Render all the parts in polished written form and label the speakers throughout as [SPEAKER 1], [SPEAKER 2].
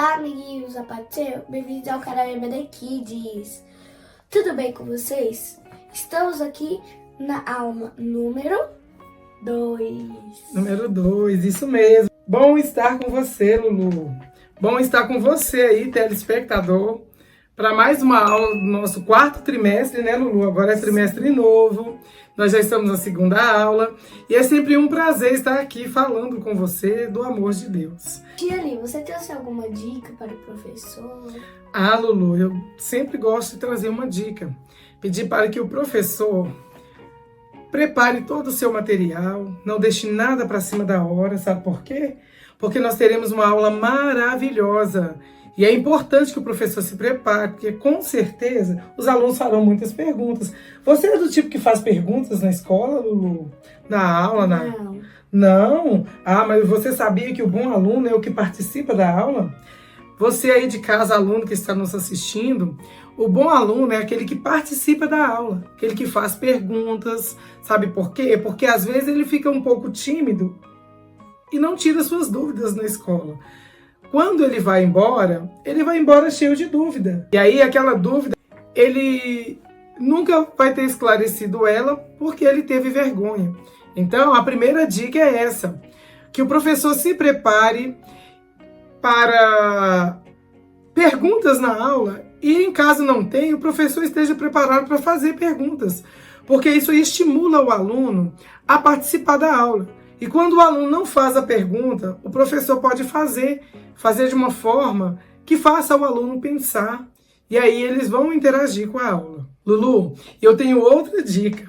[SPEAKER 1] Olá, amiguinhos da Pateu, bem-vindos ao canal EBD Kids. Tudo bem com vocês? Estamos aqui na aula número 2.
[SPEAKER 2] Número 2, isso mesmo. Bom estar com você, Lulu. Bom estar com você aí, telespectador, para mais uma aula do nosso quarto trimestre, né, Lulu? Agora é trimestre novo, nós já estamos na segunda aula e é sempre um prazer estar aqui falando com você do amor de Deus.
[SPEAKER 1] Tia Ali, você trouxe alguma dica para o professor?
[SPEAKER 2] Ah, Lulu, eu sempre gosto de trazer uma dica. Pedir para que o professor prepare todo o seu material, não deixe nada para cima da hora, sabe por quê? Porque nós teremos uma aula maravilhosa. E é importante que o professor se prepare, porque com certeza os alunos farão muitas perguntas. Você é do tipo que faz perguntas na escola, Lulu? Na aula?
[SPEAKER 1] Não.
[SPEAKER 2] Não? Ah, mas você sabia que o bom aluno é o que participa da aula? Você aí de casa, aluno que está nos assistindo, o bom aluno é aquele que participa da aula, aquele que faz perguntas. Sabe por quê? Porque às vezes ele fica um pouco tímido e não tira suas dúvidas na escola. Quando ele vai embora cheio de dúvida. E aí aquela dúvida, ele nunca vai ter esclarecido ela porque ele teve vergonha. Então a primeira dica é essa, que o professor se prepare para perguntas na aula e em caso não tenha, o professor esteja preparado para fazer perguntas, porque isso estimula o aluno a participar da aula. E quando o aluno não faz a pergunta, o professor pode fazer de uma forma que faça o aluno pensar. E aí eles vão interagir com a aula. Lulu, eu tenho outra dica.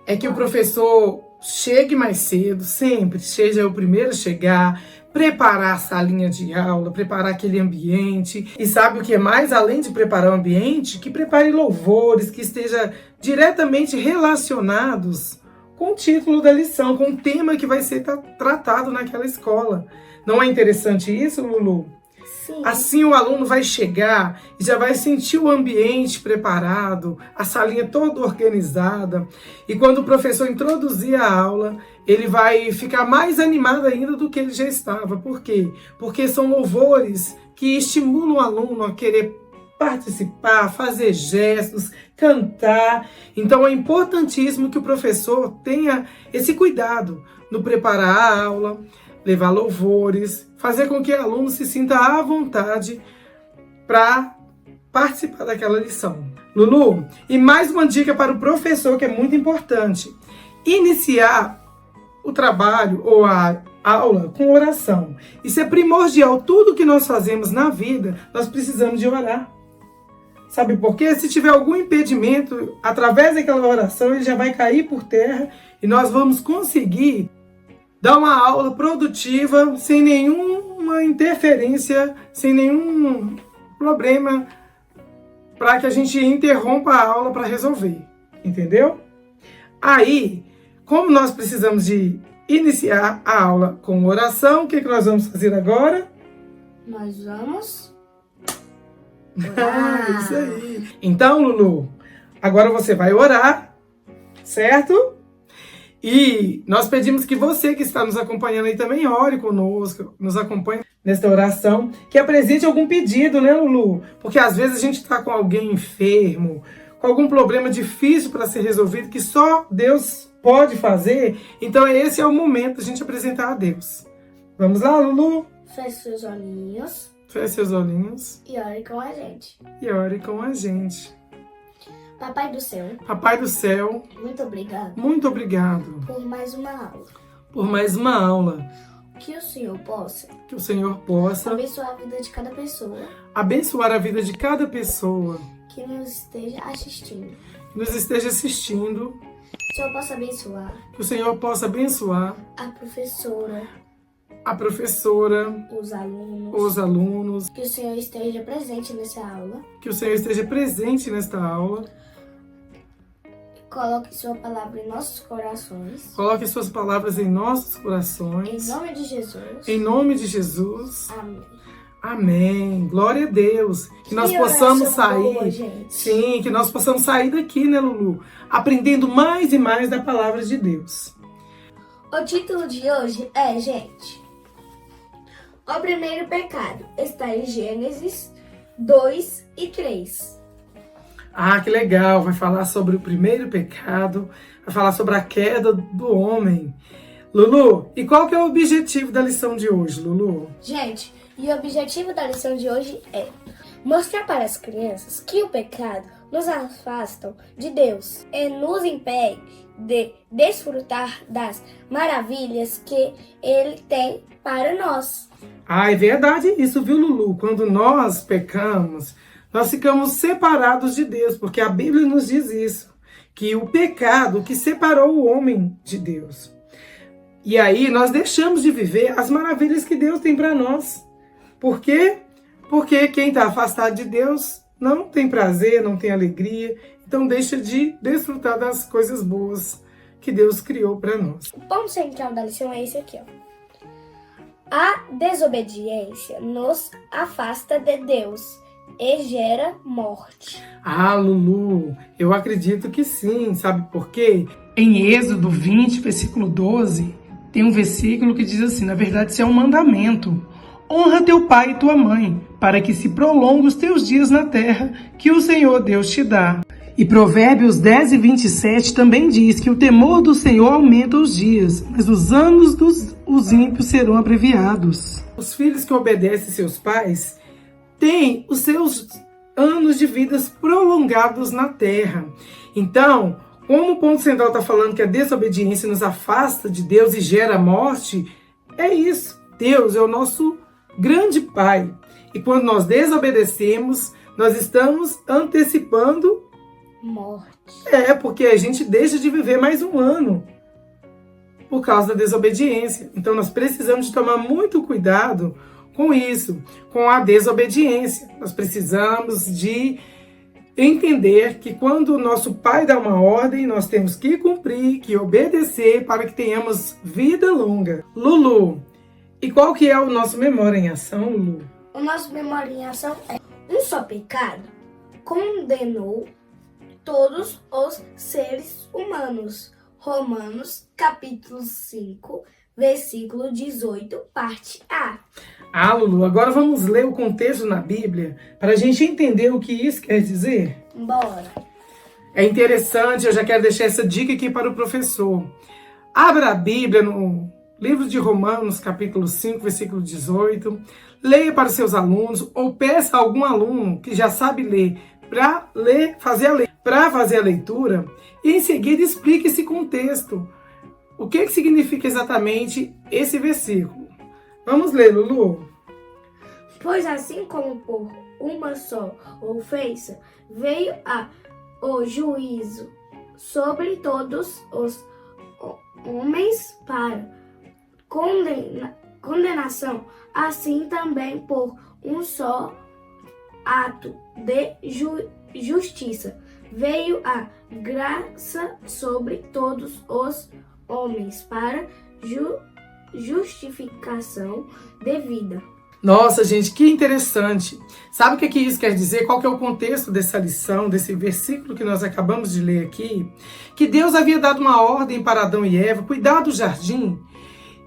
[SPEAKER 2] É que o professor chegue mais cedo, sempre seja o primeiro a chegar, preparar a salinha de aula, preparar aquele ambiente. E sabe o que é mais? Além de preparar o ambiente, que prepare louvores, que esteja diretamente relacionados com o título da lição, com o tema que vai ser tratado naquela escola. Não é interessante isso, Lulu?
[SPEAKER 1] Sim.
[SPEAKER 2] Assim o aluno vai chegar e já vai sentir o ambiente preparado, a salinha toda organizada. E quando o professor introduzir a aula, ele vai ficar mais animado ainda do que ele já estava. Por quê? Porque são louvores que estimulam o aluno a querer participar, fazer gestos, cantar. Então é importantíssimo que o professor tenha esse cuidado no preparar a aula, levar louvores, fazer com que o aluno se sinta à vontade para participar daquela lição. Lulu, e mais uma dica para o professor que é muito importante: iniciar o trabalho ou a aula com oração. Isso é primordial. Tudo que nós fazemos na vida, nós precisamos de orar. Sabe por quê? Se tiver algum impedimento, através daquela oração, ele já vai cair por terra e nós vamos conseguir dar uma aula produtiva, sem nenhuma interferência, sem nenhum problema, para que a gente interrompa a aula para resolver. Entendeu? Aí, como nós precisamos de iniciar a aula com oração, o que nós vamos fazer agora?
[SPEAKER 1] Nós vamos
[SPEAKER 2] Ah, isso aí. Então, Lulu, agora você vai orar, certo? E nós pedimos que você que está nos acompanhando aí também ore conosco, nos acompanhe nesta oração, que apresente algum pedido, né, Lulu? Porque às vezes a gente está com alguém enfermo, com algum problema difícil para ser resolvido, que só Deus pode fazer. Então esse é o momento da gente apresentar a Deus. Vamos lá, Lulu?
[SPEAKER 1] feche seus olhinhos.
[SPEAKER 2] Feche seus olhinhos
[SPEAKER 1] E ore com a gente.
[SPEAKER 2] e ore com a gente.
[SPEAKER 1] Papai do céu,
[SPEAKER 2] Papai do céu,
[SPEAKER 1] muito obrigado
[SPEAKER 2] muito obrigado
[SPEAKER 1] por mais uma aula.
[SPEAKER 2] por mais uma aula.
[SPEAKER 1] Que o Senhor possa
[SPEAKER 2] Que o Senhor possa
[SPEAKER 1] abençoar a vida de cada pessoa
[SPEAKER 2] abençoar a vida de cada pessoa
[SPEAKER 1] que nos esteja assistindo.
[SPEAKER 2] que nos esteja assistindo.
[SPEAKER 1] Que o Senhor possa abençoar
[SPEAKER 2] Que o Senhor possa abençoar
[SPEAKER 1] a
[SPEAKER 2] a professora,
[SPEAKER 1] os alunos.
[SPEAKER 2] os alunos.
[SPEAKER 1] Que o Senhor esteja presente nessa aula.
[SPEAKER 2] Que o Senhor esteja presente nesta aula.
[SPEAKER 1] Coloque sua palavra em nossos corações.
[SPEAKER 2] Coloque suas palavras em nossos
[SPEAKER 1] Em
[SPEAKER 2] corações.
[SPEAKER 1] nome de Jesus.
[SPEAKER 2] Em nome de Jesus.
[SPEAKER 1] Amém.
[SPEAKER 2] Amém. Glória a Deus. Que nós
[SPEAKER 1] Que
[SPEAKER 2] possamos
[SPEAKER 1] oração boa,
[SPEAKER 2] sair.
[SPEAKER 1] gente.
[SPEAKER 2] Sim, que nós possamos sair daqui, né, Lulu? Aprendendo mais e mais da palavra de Deus.
[SPEAKER 1] O título de hoje é, gente, O primeiro pecado está em Gênesis 2 e 3.
[SPEAKER 2] Ah, que legal! Vai falar sobre o primeiro pecado, vai falar sobre a queda do homem. Lulu, e qual que é o objetivo da lição de hoje, Lulu?
[SPEAKER 1] Gente, e o objetivo da lição de hoje é mostrar para as crianças que o pecado nos afasta de Deus e nos impede de desfrutar das maravilhas que Ele tem para nós.
[SPEAKER 2] Ah, é verdade isso, viu, Lulu? Quando nós pecamos, nós ficamos separados de Deus, porque a Bíblia nos diz isso, que o pecado que separou o homem de Deus. E aí nós deixamos de viver as maravilhas que Deus tem para nós. Por quê? Porque quem está afastado de Deus não tem prazer, não tem alegria, então deixa de desfrutar das coisas boas que Deus criou para nós.
[SPEAKER 1] O ponto central da lição é esse aqui, ó. A desobediência nos afasta de Deus e gera morte.
[SPEAKER 2] Ah, Lulu, eu acredito que sim. Sabe por quê? Em Êxodo 20, versículo 12, tem um versículo que diz assim, na verdade isso é um mandamento. Honra teu pai e tua mãe, para que se prolongue os teus dias na terra que o Senhor Deus te dá. E Provérbios 10 e 27 também diz que o temor do Senhor aumenta os dias, mas os anos dos ímpios serão abreviados. Os filhos que obedecem seus pais têm os seus anos de vidas prolongados na terra. Então, como o ponto central está falando que a desobediência nos afasta de Deus e gera morte, é isso. Deus é o nosso grande Pai. E quando nós desobedecemos, nós estamos antecipando
[SPEAKER 1] morte.
[SPEAKER 2] Porque a gente deixa de viver mais um ano por causa da desobediência. Então nós precisamos de tomar muito cuidado com isso, com a desobediência. Nós precisamos de entender que quando o nosso pai dá uma ordem, nós temos que cumprir, que obedecer para que tenhamos vida longa. Lulu, e qual que é o nosso memória em ação, Lulu?
[SPEAKER 1] O nosso memória em ação é um só pecado condenou todos os seres humanos. Romanos, capítulo 5, versículo 18, parte A.
[SPEAKER 2] Ah, Lulu, agora vamos ler o contexto na Bíblia para a gente entender o que isso quer dizer?
[SPEAKER 1] Bora.
[SPEAKER 2] É interessante, eu já quero deixar essa dica aqui para o professor. Abra a Bíblia no livro de Romanos, capítulo 5, versículo 18. Leia para os seus alunos ou peça a algum aluno que já sabe ler para fazer a leitura e em seguida explique esse contexto. O que significa exatamente esse versículo? Vamos ler, Lulu.
[SPEAKER 1] Pois assim como por uma só ofensa veio o juízo sobre todos os homens para condenação, assim também por um só ato de justiça veio a graça sobre todos os homens para justificação de vida.
[SPEAKER 2] Nossa, gente, que interessante. Sabe o que isso quer dizer? Qual que é o contexto dessa lição, desse versículo que nós acabamos de ler aqui? Que Deus havia dado uma ordem para Adão e Eva cuidar do jardim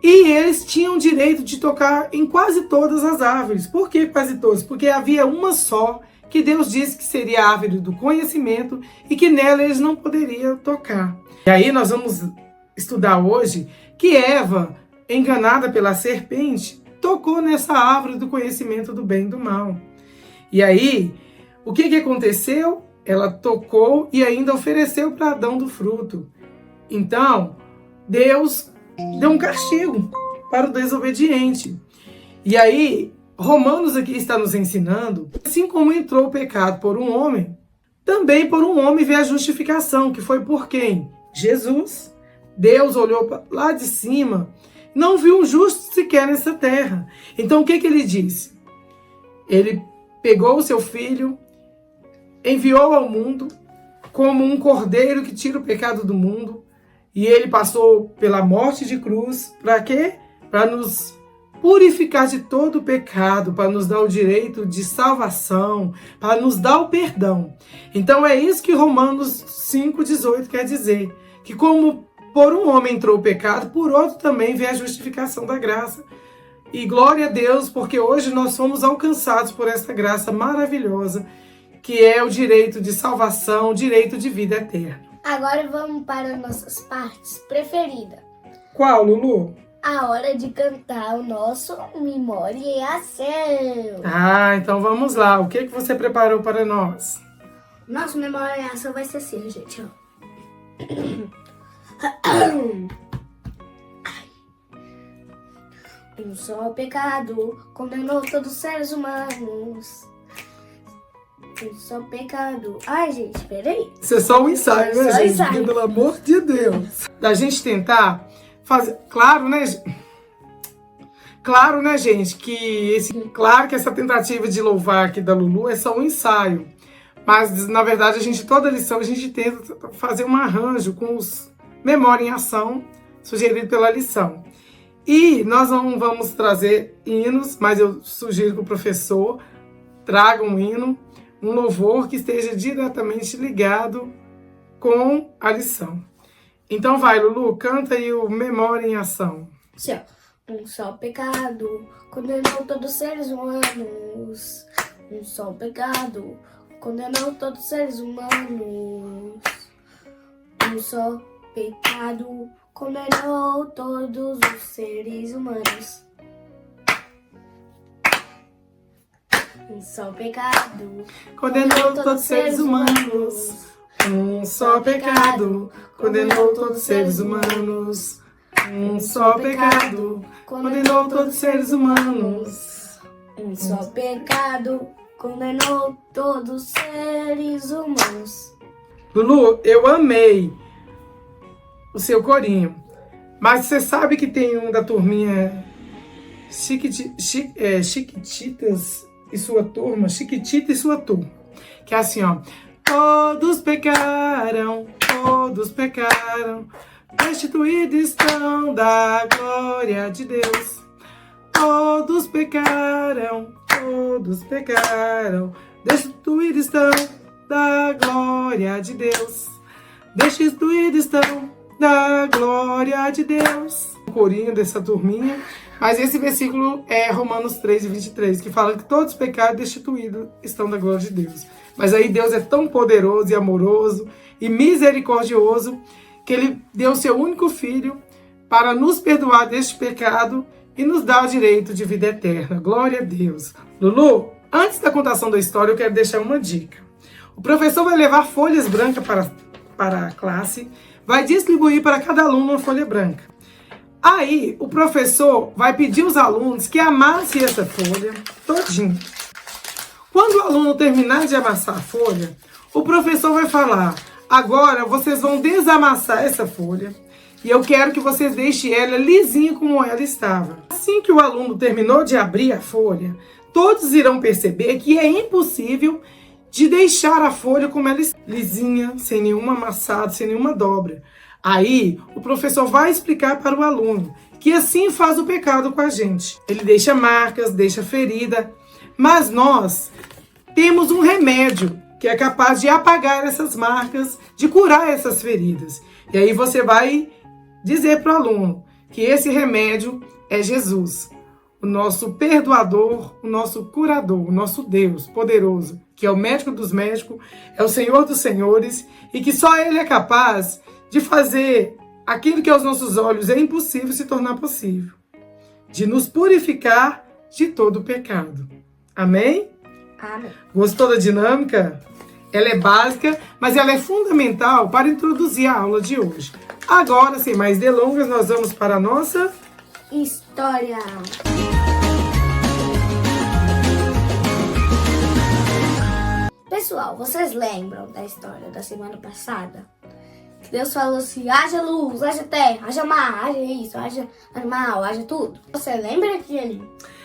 [SPEAKER 2] e eles tinham direito de tocar em quase todas as árvores. Por que quase todas? Porque havia uma só que Deus disse que seria a árvore do conhecimento e que nela eles não poderiam tocar. E aí nós vamos estudar hoje que Eva, enganada pela serpente, tocou nessa árvore do conhecimento do bem e do mal. E aí, o que aconteceu? Ela tocou e ainda ofereceu para Adão do fruto. Então, Deus deu um castigo para o desobediente. E aí, Romanos aqui está nos ensinando, assim como entrou o pecado por um homem, também por um homem veio a justificação, que foi por quem? Jesus. Deus olhou lá de cima, não viu um justo sequer nessa terra. Então o que ele disse? Ele pegou o seu filho, enviou ao mundo como um cordeiro que tira o pecado do mundo, e ele passou pela morte de cruz, para quê? Para nos purificar de todo o pecado, para nos dar o direito de salvação, para nos dar o perdão. Então é isso que Romanos 5,18 quer dizer, que como por um homem entrou o pecado, por outro também vem a justificação da graça. E glória a Deus, porque hoje nós fomos alcançados por essa graça maravilhosa, que é o direito de salvação, o direito de vida eterna.
[SPEAKER 1] Agora vamos para nossas partes preferidas.
[SPEAKER 2] Qual, Lulu?
[SPEAKER 1] A hora de cantar o nosso Memória em Ação.
[SPEAKER 2] Ah, então vamos lá. O que você preparou para nós?
[SPEAKER 1] Nosso Memória em Ação vai ser assim, gente. Ó. Um só pecado condenou todos os seres humanos. Um só pecado. Ai, gente, peraí.
[SPEAKER 2] Isso é só um ensaio, né,
[SPEAKER 1] Só
[SPEAKER 2] gente?
[SPEAKER 1] ensaio.
[SPEAKER 2] Pelo amor de Deus. Da gente tentar fazer... Claro, né, gente, claro que essa tentativa de louvar aqui da Lulu é só um ensaio. Mas, na verdade, toda lição a gente tenta fazer um arranjo com os Memória em Ação sugerido pela lição. E nós não vamos trazer hinos, mas eu sugiro que o professor traga um hino, um louvor que esteja diretamente ligado com a lição. Então vai, Lulu, canta aí o Memória em Ação.
[SPEAKER 1] Assim, ó. Um só pecado condenou todos os seres humanos. Um só pecado condenou todos os seres humanos. Um só pecado condenou todos os seres humanos. Um só pecado
[SPEAKER 2] Condenou todos os seres humanos. Um só pecado condenou todos os seres humanos. Um só pecado condenou todos os seres humanos.
[SPEAKER 1] Um só pecado condenou todos os seres humanos.
[SPEAKER 2] Lulu, eu amei o seu corinho. Mas você sabe que tem um da turminha Chiquititas e sua turma, Chiquitita e sua turma, que é assim, ó. Todos pecaram, destituídos estão da glória de Deus. Todos pecaram, destituídos estão da glória de Deus. Destituídos estão da glória de Deus. O corinho dessa turminha. Mas esse versículo é Romanos 3:23, que fala que todos os pecados destituídos estão da glória de Deus. Mas aí Deus é tão poderoso e amoroso e misericordioso que Ele deu seu único Filho para nos perdoar deste pecado e nos dar o direito de vida eterna. Glória a Deus. Lulu, antes da contação da história, eu quero deixar uma dica. O professor vai levar folhas brancas para a classe, vai distribuir para cada aluno uma folha branca. Aí, o professor vai pedir aos alunos que amassem essa folha todinha. Quando o aluno terminar de amassar a folha, o professor vai falar: agora vocês vão desamassar essa folha e eu quero que vocês deixem ela lisinha como ela estava. Assim que o aluno terminou de abrir a folha, todos irão perceber que é impossível de deixar a folha como ela está, lisinha, sem nenhum amassado, sem nenhuma dobra. Aí, o professor vai explicar para o aluno que assim faz o pecado com a gente. Ele deixa marcas, deixa ferida, mas nós temos um remédio que é capaz de apagar essas marcas, de curar essas feridas. E aí você vai dizer para o aluno que esse remédio é Jesus, o nosso perdoador, o nosso curador, o nosso Deus poderoso, que é o médico dos médicos, é o Senhor dos senhores, e que só Ele é capaz de fazer aquilo que aos nossos olhos é impossível se tornar possível, de nos purificar de todo o pecado. Amém?
[SPEAKER 1] Amém.
[SPEAKER 2] Gostou da dinâmica? Ela é básica, mas ela é fundamental para introduzir a aula de hoje. Agora, sem mais delongas, nós vamos para a nossa
[SPEAKER 1] História. Pessoal, vocês lembram da história da semana passada? Que Deus falou assim: haja luz, haja terra, haja mar, haja isso, haja animal, haja tudo. Você lembra daquele?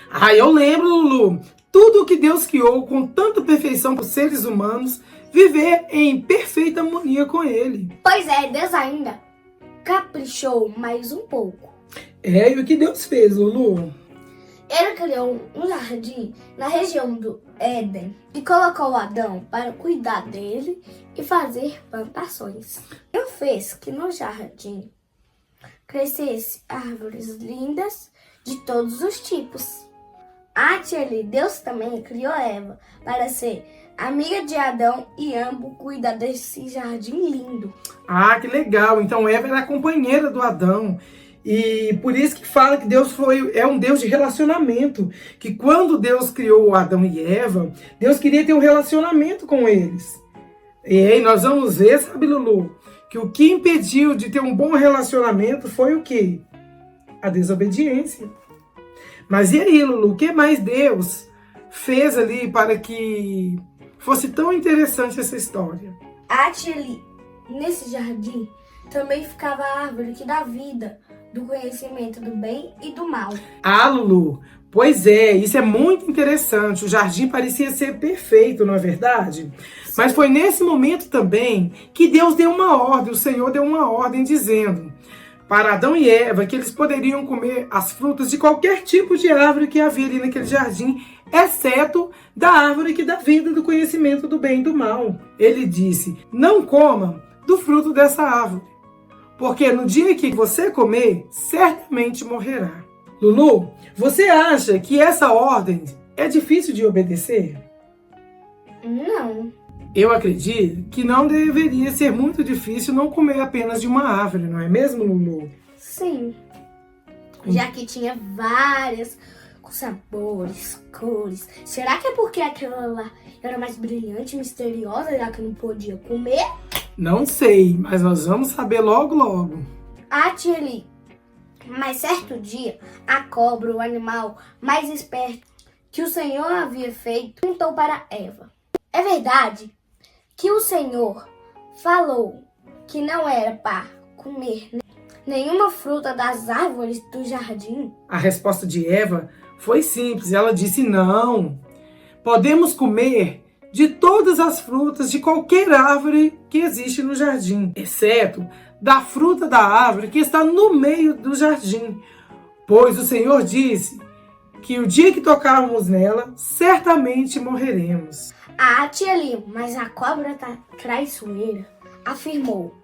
[SPEAKER 2] Ah, eu lembro, Lulu. Tudo o que Deus criou com tanta perfeição para os seres humanos viver em perfeita harmonia com Ele.
[SPEAKER 1] Pois é, Deus ainda caprichou mais um pouco.
[SPEAKER 2] É, e o que Deus fez, Lulu?
[SPEAKER 1] Ele criou um jardim na região do Éden e colocou Adão para cuidar dele e fazer plantações. Ele fez que no jardim crescessem árvores lindas de todos os tipos. Deus também criou Eva para ser amiga de Adão e ambos cuidar desse jardim lindo.
[SPEAKER 2] Ah, que legal! Então Eva era a companheira do Adão. E por isso que fala que Deus é um Deus de relacionamento. Que quando Deus criou Adão e Eva, Deus queria ter um relacionamento com eles. E aí nós vamos ver, sabe, Lulu, que o que impediu de ter um bom relacionamento foi o quê? A desobediência. Mas e aí, Lulu, o que mais Deus fez ali para que fosse tão interessante essa história?
[SPEAKER 1] Nesse jardim, também ficava a árvore que dá vida, do conhecimento do bem e do mal.
[SPEAKER 2] Ah, Lulu, pois é, isso é muito interessante. O jardim parecia ser perfeito, não é verdade? Sim. Mas foi nesse momento também que Deus deu uma ordem, o Senhor deu uma ordem dizendo para Adão e Eva que eles poderiam comer as frutas de qualquer tipo de árvore que havia ali naquele jardim, exceto da árvore que dá vida, do conhecimento do bem e do mal. Ele disse, não coma do fruto dessa árvore, porque no dia que você comer, certamente morrerá. Lulu, você acha que essa ordem é difícil de obedecer?
[SPEAKER 1] Não.
[SPEAKER 2] Eu acredito que não deveria ser muito difícil não comer apenas de uma árvore, não é mesmo, Lulu?
[SPEAKER 1] Sim. Já que tinha várias sabores, cores. Será que é porque aquela lá era mais brilhante, misteriosa, já que não podia comer?
[SPEAKER 2] Não sei, mas nós vamos saber logo, logo.
[SPEAKER 1] Mas certo dia, a cobra, o animal mais esperto que o Senhor havia feito, perguntou para Eva. É verdade que o Senhor falou que não era para comer nenhuma fruta das árvores do jardim?
[SPEAKER 2] A resposta de Eva foi simples. Ela disse, não, podemos comer de todas as frutas de qualquer árvore que existe no jardim, exceto da fruta da árvore que está no meio do jardim, pois o Senhor disse que o dia que tocarmos nela, certamente morreremos.
[SPEAKER 1] Mas a cobra traiçoeira afirmou,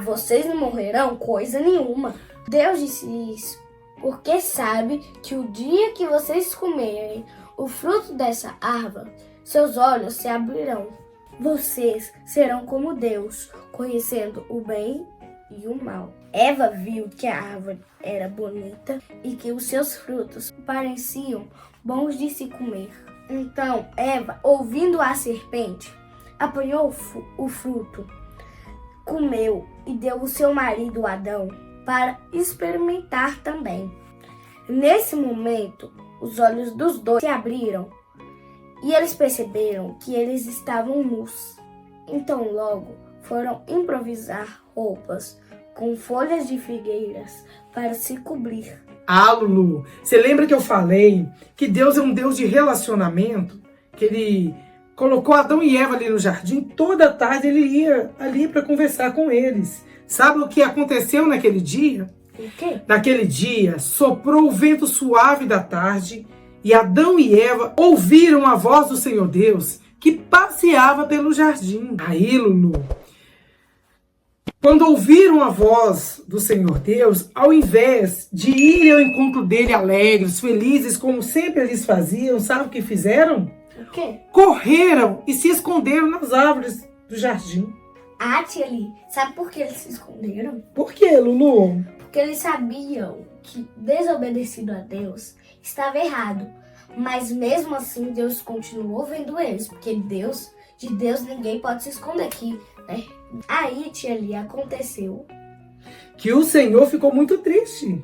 [SPEAKER 1] vocês não morrerão coisa nenhuma. Deus disse isso porque sabe que o dia que vocês comerem o fruto dessa árvore, seus olhos se abrirão. Vocês serão como Deus, conhecendo o bem e o mal. Eva viu que a árvore era bonita e que os seus frutos pareciam bons de se comer. Então Eva, ouvindo a serpente, apanhou o fruto, comeu e deu ao seu marido Adão para experimentar também. Nesse momento, os olhos dos dois se abriram e eles perceberam que eles estavam nus. Então logo foram improvisar roupas com folhas de figueiras para se cobrir.
[SPEAKER 2] Lulu, você lembra que eu falei que Deus é um Deus de relacionamento? Que ele colocou Adão e Eva ali no jardim, toda tarde ele ia ali para conversar com eles. Sabe o que aconteceu naquele dia?
[SPEAKER 1] O quê?
[SPEAKER 2] Naquele dia, soprou o vento suave da tarde e Adão e Eva ouviram a voz do Senhor Deus que passeava pelo jardim. Aí, Lulu, quando ouviram a voz do Senhor Deus, ao invés de irem ao encontro dele alegres, felizes, como sempre eles faziam, sabe o que fizeram?
[SPEAKER 1] O quê?
[SPEAKER 2] Correram e se esconderam nas árvores do jardim.
[SPEAKER 1] Sabe por que eles se esconderam?
[SPEAKER 2] Por quê, Lulu?
[SPEAKER 1] Porque eles sabiam que desobedecido a Deus estava errado. Mas mesmo assim, Deus continuou vendo eles, porque de Deus ninguém pode se esconder aqui, né? Aí, aconteceu
[SPEAKER 2] que o Senhor ficou muito triste.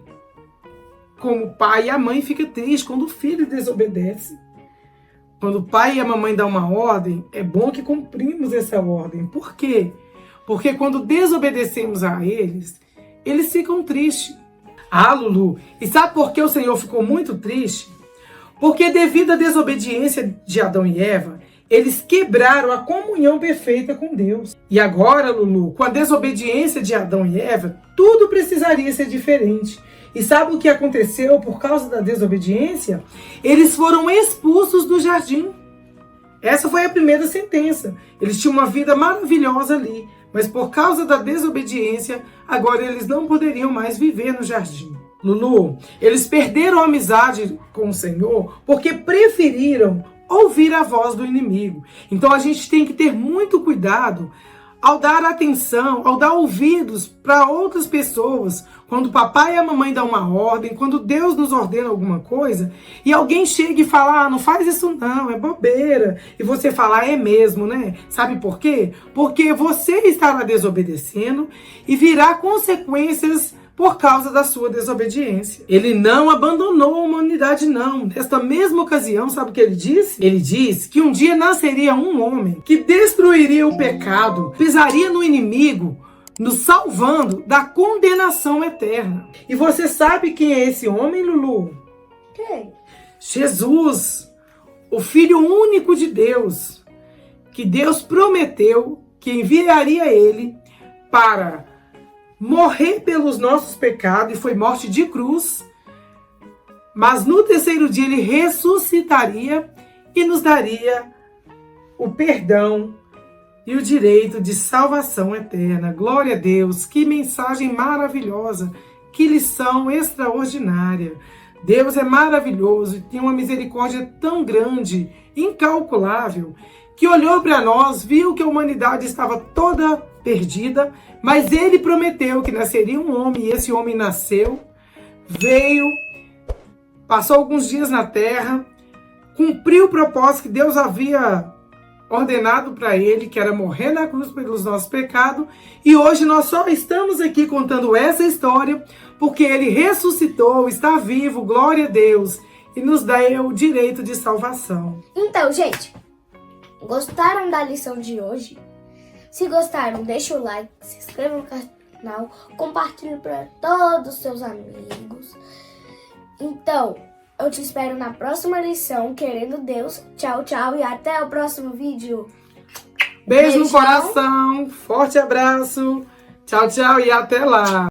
[SPEAKER 2] Como o pai e a mãe ficam tristes quando o filho desobedece. Quando o pai e a mamãe dão uma ordem, é bom que cumprimos essa ordem. Por quê? Porque quando desobedecemos a eles, eles ficam tristes. Lulu, e sabe por que o Senhor ficou muito triste? Porque devido à desobediência de Adão e Eva, eles quebraram a comunhão perfeita com Deus. E agora, Lulu, com a desobediência de Adão e Eva, tudo precisaria ser diferente. E sabe o que aconteceu por causa da desobediência? Eles foram expulsos do jardim. Essa foi a primeira sentença. Eles tinham uma vida maravilhosa ali, mas por causa da desobediência, agora eles não poderiam mais viver no jardim. Lulu, eles perderam a amizade com o Senhor porque preferiram ouvir a voz do inimigo. Então a gente tem que ter muito cuidado ao dar atenção, ao dar ouvidos para outras pessoas, quando o papai e a mamãe dão uma ordem, quando Deus nos ordena alguma coisa, e alguém chega e fala, não faz isso não, é bobeira. E você fala, é mesmo, né? Sabe por quê? Porque você estará desobedecendo e virá consequências por causa da sua desobediência. Ele não abandonou a humanidade, não. Nesta mesma ocasião, sabe o que ele disse? Ele disse que um dia nasceria um homem que destruiria o pecado, pisaria no inimigo, nos salvando da condenação eterna. E você sabe quem é esse homem, Lulu?
[SPEAKER 1] Quem?
[SPEAKER 2] Jesus, o Filho único de Deus, que Deus prometeu que enviaria ele para morrer pelos nossos pecados, e foi morte de cruz, mas no terceiro dia ele ressuscitaria e nos daria o perdão e o direito de salvação eterna. Glória a Deus, que mensagem maravilhosa, que lição extraordinária. Deus é maravilhoso e tem uma misericórdia tão grande, incalculável, que olhou para nós, viu que a humanidade estava toda perdida, mas ele prometeu que nasceria um homem, e esse homem nasceu, veio, passou alguns dias na terra, cumpriu o propósito que Deus havia ordenado para ele, que era morrer na cruz pelos nossos pecados, e hoje nós só estamos aqui contando essa história, porque ele ressuscitou, está vivo, glória a Deus, e nos dá o direito de salvação.
[SPEAKER 1] Então, gente, gostaram da lição de hoje? Se gostaram, deixa o like, se inscreva no canal, compartilhe para todos os seus amigos. Então, eu te espero na próxima lição, querendo Deus. Tchau, tchau e até o próximo vídeo.
[SPEAKER 2] Beijo no coração, forte abraço, tchau, tchau e até lá.